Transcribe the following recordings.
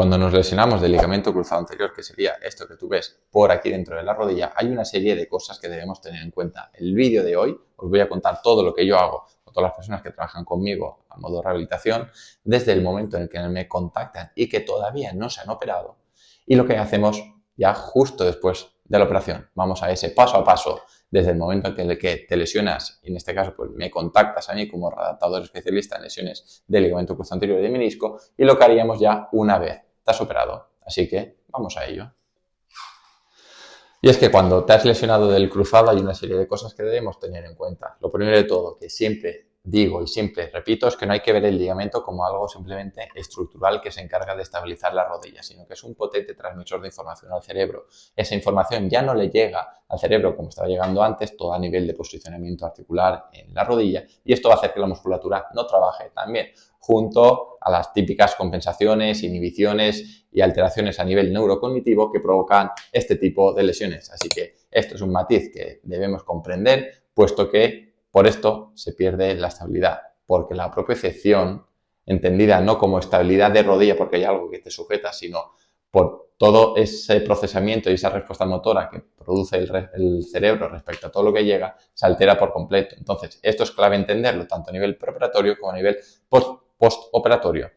Cuando nos lesionamos del ligamento cruzado anterior, que sería esto que tú ves por aquí dentro de la rodilla, hay una serie de cosas que debemos tener en cuenta. El vídeo de hoy os voy a contar todo lo que yo hago con todas las personas que trabajan conmigo a modo de rehabilitación desde el momento en el que me contactan y que todavía no se han operado y lo que hacemos ya justo después de la operación. Vamos a ese paso a paso desde el momento en el que te lesionas, y en este caso pues me contactas a mí como readaptador especialista en lesiones del ligamento cruzado anterior y de menisco, y lo que haríamos ya una vez te has operado. Así que vamos a ello. Y es que cuando te has lesionado del cruzado hay una serie de cosas que debemos tener en cuenta. Lo primero de todo, que siempre digo y siempre repito, es que no hay que ver el ligamento como algo simplemente estructural que se encarga de estabilizar la rodilla, sino que es un potente transmisor de información al cerebro. Esa información ya no le llega al cerebro como estaba llegando antes, todo a nivel de posicionamiento articular en la rodilla, y esto va a hacer que la musculatura no trabaje tan bien, junto a las típicas compensaciones, inhibiciones y alteraciones a nivel neurocognitivo que provocan este tipo de lesiones. Así que esto es un matiz que debemos comprender, puesto que por esto se pierde la estabilidad, porque la propiocepción, entendida no como estabilidad de rodilla porque hay algo que te sujeta, sino por todo ese procesamiento y esa respuesta motora que produce el cerebro respecto a todo lo que llega, se altera por completo. Entonces, esto es clave entenderlo tanto a nivel preoperatorio como a nivel postoperatorio.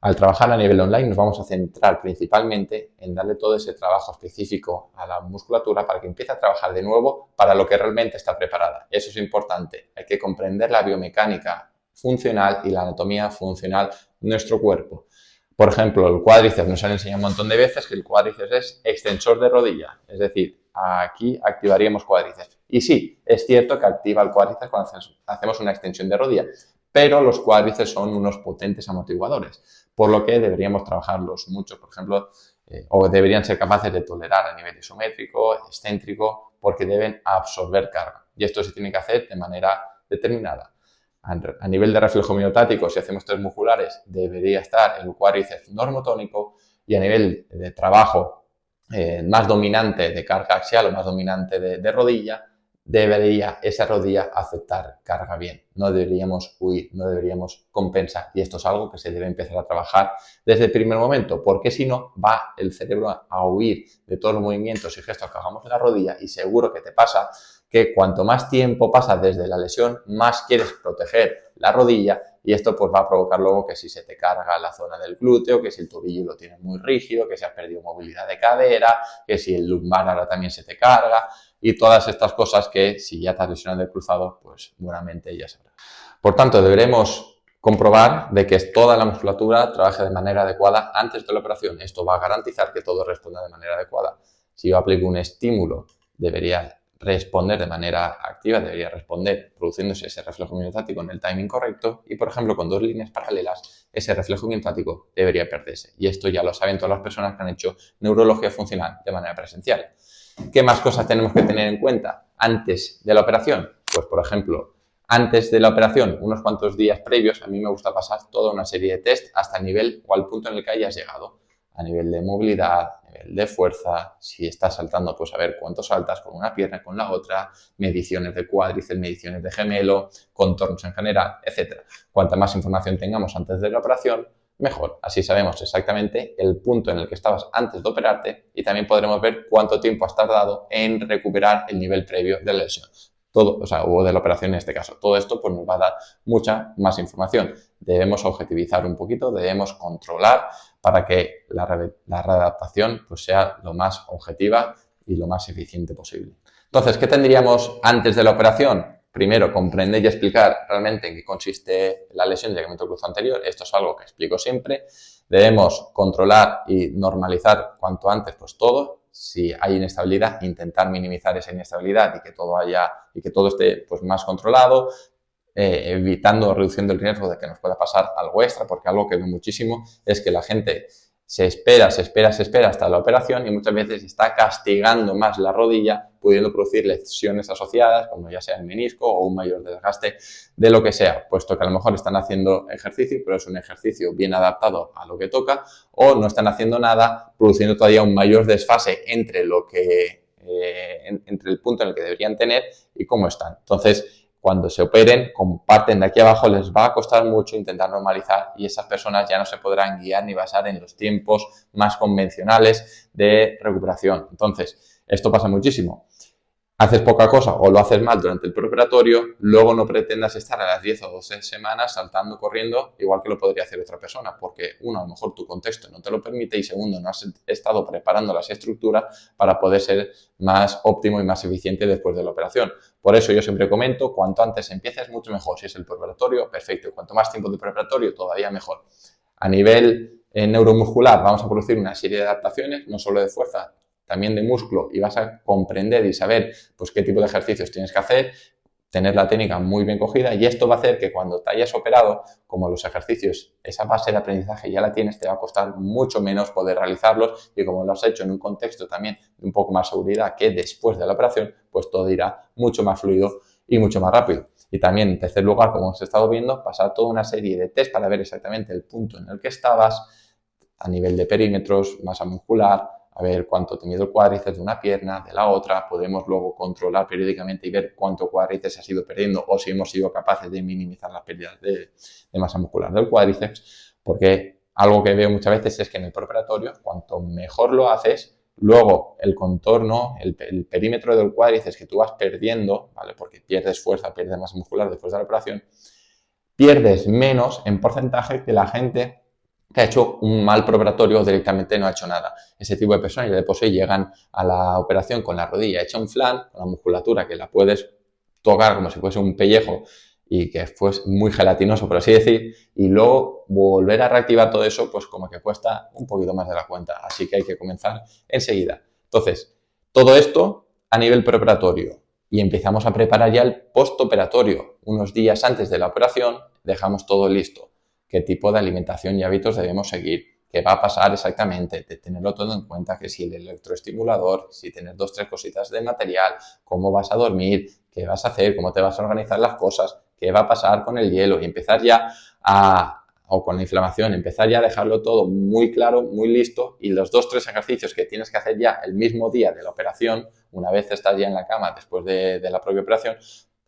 Al trabajar a nivel online nos vamos a centrar principalmente en darle todo ese trabajo específico a la musculatura para que empiece a trabajar de nuevo para lo que realmente está preparada. Eso es importante. Hay que comprender la biomecánica funcional y la anatomía funcional de nuestro cuerpo. Por ejemplo, el cuádriceps nos han enseñado un montón de veces que el cuádriceps es extensor de rodilla, es decir, aquí activaríamos cuádriceps. Y sí, es cierto que activa el cuádriceps cuando hacemos una extensión de rodilla, pero los cuádriceps son unos potentes amortiguadores, por lo que deberíamos trabajarlos mucho, por ejemplo, o deberían ser capaces de tolerar a nivel isométrico, excéntrico, porque deben absorber carga. Y esto se tiene que hacer de manera determinada. A nivel de reflejo miotático, si hacemos test musculares, debería estar el cuádriceps normotónico, y a nivel de trabajo más dominante de carga axial o más dominante de rodilla, debería esa rodilla aceptar carga bien. No deberíamos huir, no deberíamos compensar. Y esto es algo que se debe empezar a trabajar desde el primer momento, porque si no, va el cerebro a huir de todos los movimientos y gestos que hagamos en la rodilla, y seguro que te pasa que cuanto más tiempo pasa desde la lesión, más quieres proteger la rodilla, y esto pues va a provocar luego que si se te carga la zona del glúteo, que si el tobillo lo tienes muy rígido, que si has perdido movilidad de cadera, que si el lumbar ahora también se te carga, y todas estas cosas que si ya te has lesionado del cruzado, pues buenamente ya sabrás. Por tanto, deberemos comprobar de que toda la musculatura trabaje de manera adecuada antes de la operación. Esto va a garantizar que todo responda de manera adecuada. Si yo aplico un estímulo, debería responder de manera activa, debería responder produciéndose ese reflejo miotático en el timing correcto, y por ejemplo con dos líneas paralelas ese reflejo miotático debería perderse, y esto ya lo saben todas las personas que han hecho neurología funcional de manera presencial. ¿Qué más cosas tenemos que tener en cuenta antes de la operación? Pues por ejemplo, antes de la operación, unos cuantos días previos, a mí me gusta pasar toda una serie de test hasta el nivel o al punto en el que hayas llegado. A nivel de movilidad, a nivel de fuerza, si estás saltando, pues a ver cuánto saltas con una pierna, con la otra, mediciones de cuádriceps, mediciones de gemelo, contornos en general, etc. Cuanta más información tengamos antes de la operación, mejor. Así sabemos exactamente el punto en el que estabas antes de operarte, y también podremos ver cuánto tiempo has tardado en recuperar el nivel previo de la lesión. Todo, o de la operación en este caso. Todo esto pues nos va a dar mucha más información. Debemos objetivizar un poquito, debemos controlar para que la readaptación pues sea lo más objetiva y lo más eficiente posible. Entonces, ¿qué tendríamos antes de la operación? Primero, comprender y explicar realmente en qué consiste la lesión del ligamento cruzado anterior. Esto es algo que explico siempre. Debemos controlar y normalizar cuanto antes pues todo. Si hay inestabilidad, intentar minimizar esa inestabilidad y que todo esté pues más controlado, evitando, reduciendo el riesgo de que nos pueda pasar algo extra, porque algo que veo muchísimo es que la gente se espera hasta la operación, y muchas veces está castigando más la rodilla, pudiendo producir lesiones asociadas, como ya sea el menisco o un mayor desgaste de lo que sea, puesto que a lo mejor están haciendo ejercicio, pero es un ejercicio bien adaptado a lo que toca, o no están haciendo nada, produciendo todavía un mayor desfase entre el punto en el que deberían tener y cómo están. Entonces, cuando se operen, comparten de aquí abajo, les va a costar mucho intentar normalizar y esas personas ya no se podrán guiar ni basar en los tiempos más convencionales de recuperación. Entonces, esto pasa muchísimo. Haces poca cosa o lo haces mal durante el preoperatorio, luego no pretendas estar a las 10 o 12 semanas saltando, corriendo, igual que lo podría hacer otra persona, porque uno, a lo mejor tu contexto no te lo permite y segundo, no has estado preparando las estructuras para poder ser más óptimo y más eficiente después de la operación. Por eso yo siempre comento, cuanto antes empieces, mucho mejor. Si es el preoperatorio, perfecto. Y cuanto más tiempo de preoperatorio, todavía mejor. A nivel neuromuscular, vamos a producir una serie de adaptaciones, no solo de fuerza, también de músculo, y vas a comprender y saber pues qué tipo de ejercicios tienes que hacer, tener la técnica muy bien cogida y esto va a hacer que cuando te hayas operado, como los ejercicios, esa base de aprendizaje ya la tienes, te va a costar mucho menos poder realizarlos y como lo has hecho en un contexto también de un poco más seguridad que después de la operación, pues todo irá mucho más fluido y mucho más rápido. Y también, en tercer lugar, como hemos estado viendo, pasar toda una serie de test para ver exactamente el punto en el que estabas, a nivel de perímetros, masa muscular, a ver cuánto te mide el cuádriceps de una pierna, de la otra, podemos luego controlar periódicamente y ver cuánto cuádriceps ha ido perdiendo o si hemos sido capaces de minimizar las pérdidas de masa muscular del cuádriceps, porque algo que veo muchas veces es que en el preoperatorio, cuanto mejor lo haces, luego el contorno, el perímetro del cuádriceps que tú vas perdiendo, ¿vale? Porque pierdes fuerza, pierdes masa muscular después de la operación, pierdes menos en porcentaje que la gente que ha hecho un mal preoperatorio o directamente no ha hecho nada. Ese tipo de personas ya de por sí llegan a la operación con la rodilla hecha un flan, con la musculatura que la puedes tocar como si fuese un pellejo y que fue muy gelatinoso, por así decir, y luego volver a reactivar todo eso, pues como que cuesta un poquito más de la cuenta. Así que hay que comenzar enseguida. Entonces, todo esto a nivel preoperatorio y empezamos a preparar ya el postoperatorio. Unos días antes de la operación dejamos todo listo. Qué tipo de alimentación y hábitos debemos seguir, qué va a pasar exactamente, de tenerlo todo en cuenta, que si el electroestimulador, si tienes 2-3 cositas de material, cómo vas a dormir, qué vas a hacer, cómo te vas a organizar las cosas, qué va a pasar con el hielo y empezar ya o con la inflamación, empezar ya a dejarlo todo muy claro, muy listo y los 2-3 ejercicios que tienes que hacer ya el mismo día de la operación, una vez estás ya en la cama después de la propia operación,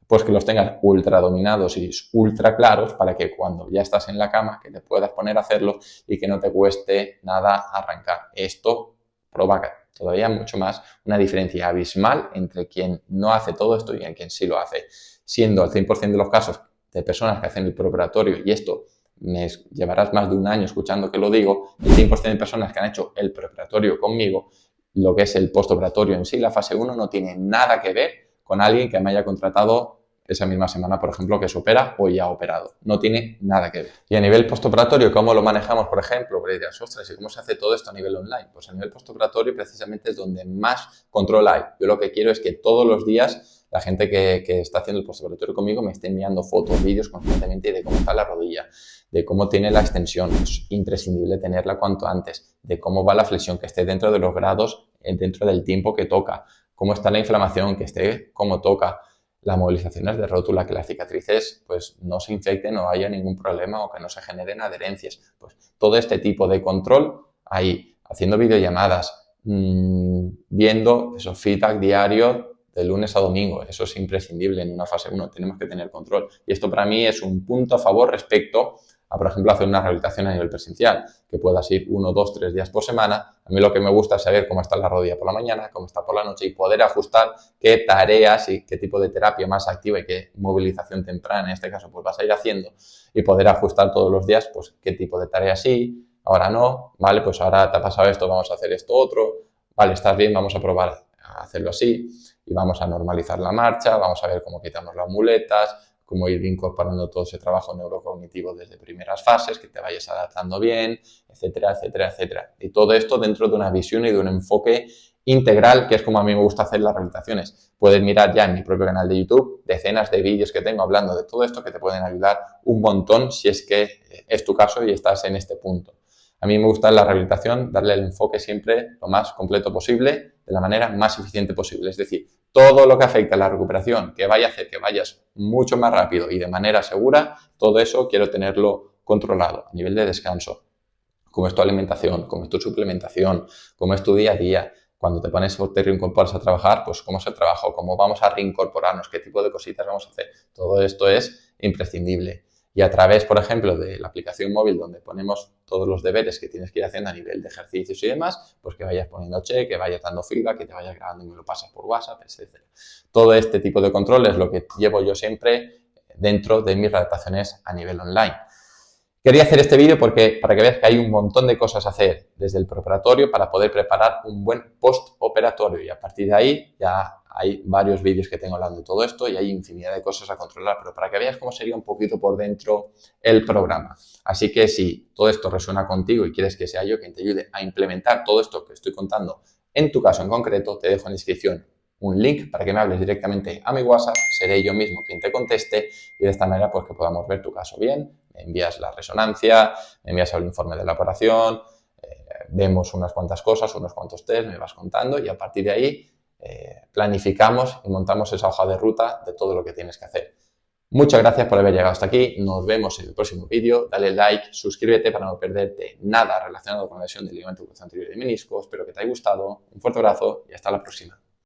pues que los tengas ultra dominados y ultra claros para que cuando ya estás en la cama que te puedas poner a hacerlo y que no te cueste nada arrancar. Esto provoca todavía mucho más una diferencia abismal entre quien no hace todo esto y en quien sí lo hace, siendo al 100% de los casos de personas que hacen el preoperatorio, y esto me llevarás más de un año escuchando que lo digo, el 100% de personas que han hecho el preoperatorio conmigo, lo que es el postoperatorio en sí, la fase 1 no tiene nada que ver con alguien que me haya contratado esa misma semana, por ejemplo, que se opera o ya ha operado. No tiene nada que ver. Y a nivel postoperatorio, ¿cómo lo manejamos, por ejemplo? Porque dirás, ostras, ¿y cómo se hace todo esto a nivel online? Pues a nivel postoperatorio precisamente es donde más control hay. Yo lo que quiero es que todos los días la gente que está haciendo el postoperatorio conmigo me esté enviando fotos, vídeos constantemente de cómo está la rodilla, de cómo tiene la extensión, es imprescindible tenerla cuanto antes, de cómo va la flexión, que esté dentro de los grados, dentro del tiempo que toca, cómo está la inflamación, que esté como toca, las movilizaciones de rótula, que las cicatrices pues no se infecten o haya ningún problema o que no se generen adherencias. Pues todo este tipo de control ahí, haciendo videollamadas, viendo esos feedback diario de lunes a domingo. Eso es imprescindible en una fase 1, tenemos que tener control. Y esto para mí es un punto a favor respecto a, por ejemplo, hacer una rehabilitación a nivel presencial, que puedas ir 1, 2, 3 días por semana. A mí lo que me gusta es saber cómo está la rodilla por la mañana, cómo está por la noche y poder ajustar qué tareas y qué tipo de terapia más activa y qué movilización temprana en este caso pues vas a ir haciendo y poder ajustar todos los días pues qué tipo de tareas sí, ahora no, vale, pues ahora te ha pasado esto, vamos a hacer esto otro, vale, estás bien, vamos a probar a hacerlo así y vamos a normalizar la marcha, vamos a ver cómo quitamos las muletas, cómo ir incorporando todo ese trabajo neurocognitivo desde primeras fases, que te vayas adaptando bien, etcétera, etcétera, etcétera. Y todo esto dentro de una visión y de un enfoque integral, que es como a mí me gusta hacer las rehabilitaciones. Puedes mirar ya en mi propio canal de YouTube decenas de vídeos que tengo hablando de todo esto que te pueden ayudar un montón si es que es tu caso y estás en este punto. A mí me gusta en la rehabilitación darle el enfoque siempre lo más completo posible, de la manera más eficiente posible. Es decir, todo lo que afecta a la recuperación, que vaya a hacer que vayas mucho más rápido y de manera segura, todo eso quiero tenerlo controlado a nivel de descanso. Cómo es tu alimentación, cómo es tu suplementación, cómo es tu día a día, cuando te pones o te reincorporas a trabajar, pues cómo es el trabajo, cómo vamos a reincorporarnos, qué tipo de cositas vamos a hacer. Todo esto es imprescindible. Y a través, por ejemplo, de la aplicación móvil donde ponemos todos los deberes que tienes que ir haciendo a nivel de ejercicios y demás, pues que vayas poniendo check, que vayas dando feedback, que te vayas grabando y me lo pasas por WhatsApp, etc. Todo este tipo de control es lo que llevo yo siempre dentro de mis redactaciones a nivel online. Quería hacer este vídeo para que veas que hay un montón de cosas a hacer desde el preparatorio para poder preparar un buen postoperatorio y a partir de ahí ya hay varios vídeos que tengo hablando de todo esto y hay infinidad de cosas a controlar, pero para que veas cómo sería un poquito por dentro el programa. Así que si todo esto resuena contigo y quieres que sea yo quien te ayude a implementar todo esto que estoy contando en tu caso en concreto, te dejo en la descripción un link para que me hables directamente a mi WhatsApp, seré yo mismo quien te conteste y de esta manera pues que podamos ver tu caso bien, me envías la resonancia, me envías el informe de la operación, vemos unas cuantas cosas, unos cuantos test, me vas contando y a partir de ahí planificamos y montamos esa hoja de ruta de todo lo que tienes que hacer. Muchas gracias por haber llegado hasta aquí, nos vemos en el próximo vídeo, dale like, suscríbete para no perderte nada relacionado con la lesión del ligamento cruzado anterior y de menisco, espero que te haya gustado, un fuerte abrazo y hasta la próxima.